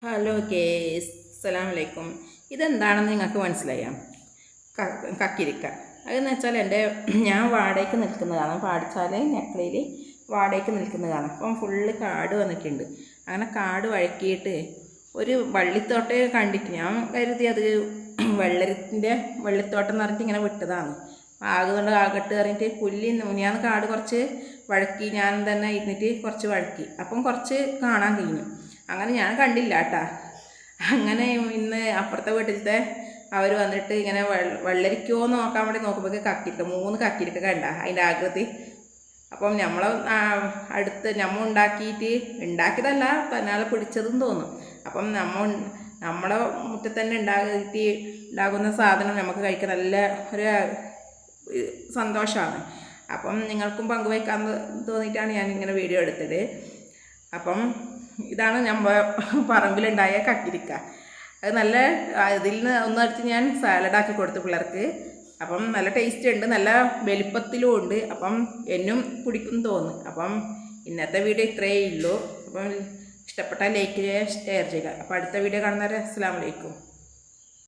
Hello case അസ്സലാമലൈക്കും. ഇതെന്താണെന്ന് നിങ്ങൾക്ക് മനസ്സിലായോ? കക്കിരിക്ക. അതെന്ന് വെച്ചാൽ ഞാൻ വാടകയ്ക്ക് നിൽക്കുന്നതാണ്. പാടിച്ചാൽ ഞെക്കളയിൽ വാടകയ്ക്ക് നിൽക്കുന്നതാണ്. അപ്പം ഫുള്ള് കാട് വന്നിട്ടുണ്ട്. അങ്ങനെ കാട് വഴക്കിയിട്ട് ഒരു വള്ളിത്തോട്ടം കണ്ടിട്ട് ഞാൻ കരുതി അത് വെള്ളിത്തോട്ടം എന്ന് പറഞ്ഞിട്ട് ഇങ്ങനെ വിട്ടതാണ്. ആകുകൊണ്ട് ആകട്ട് പറഞ്ഞിട്ട് ഞാൻ കാട് കുറച്ച് വഴക്കി, ഞാൻ തന്നെ ഇരുന്നിട്ട് കുറച്ച് വഴക്കി. അപ്പം കുറച്ച് കാണാൻ കഴിഞ്ഞു. അങ്ങനെ ഞാൻ കണ്ടില്ല കേട്ടാ. അങ്ങനെ ഇന്ന് അപ്പുറത്തെ വീട്ടിലത്തെ അവർ വന്നിട്ട് ഇങ്ങനെ വെള്ളരിക്കുമോയെന്ന് നോക്കാൻ വേണ്ടി നോക്കുമ്പോൾ കക്കിരിക്ക 3 കക്കിരിക്ക കണ്ട അതിൻ്റെ ആകൃതി. അപ്പം നമ്മൾ ഉണ്ടാക്കിയതല്ല, തന്നാലെ പിടിച്ചതെന്ന് തോന്നും. അപ്പം നമ്മളെ മുറ്റത്ത് തന്നെ ഉണ്ടാകുന്ന സാധനം നമുക്ക് കഴിക്കാൻ നല്ല ഒരു സന്തോഷമാണ്. അപ്പം നിങ്ങൾക്കും പങ്കുവയ്ക്കാൻ തോന്നിയിട്ടാണ് ഞാൻ ഇങ്ങനെ വീഡിയോ എടുത്തത്. അപ്പം ഇതാണ് നമ്മുടെ പറമ്പിലുണ്ടായ കക്കിരിക്ക. അത് നല്ല ഇതിൽ നിന്ന് ഒന്നെടുത്ത് ഞാൻ സാലഡാക്കി കൊടുത്തു പിള്ളേർക്ക്. അപ്പം നല്ല ടേസ്റ്റ് ഉണ്ട്, നല്ല വലിപ്പത്തിലും ഉണ്ട്. അപ്പം എന്നും പിടിക്കും തോന്നും. അപ്പം ഇന്നത്തെ വീഡിയോ ഇത്രയേ ഉള്ളൂ. അപ്പം ഇഷ്ടപ്പെട്ടാൽ ലൈക്ക് ചെയ്യുക, ഷെയർ ചെയ്യുക. അപ്പോൾ അടുത്ത വീഡിയോ കാണുന്നവരെ അസ്സലാമു അലൈക്കും.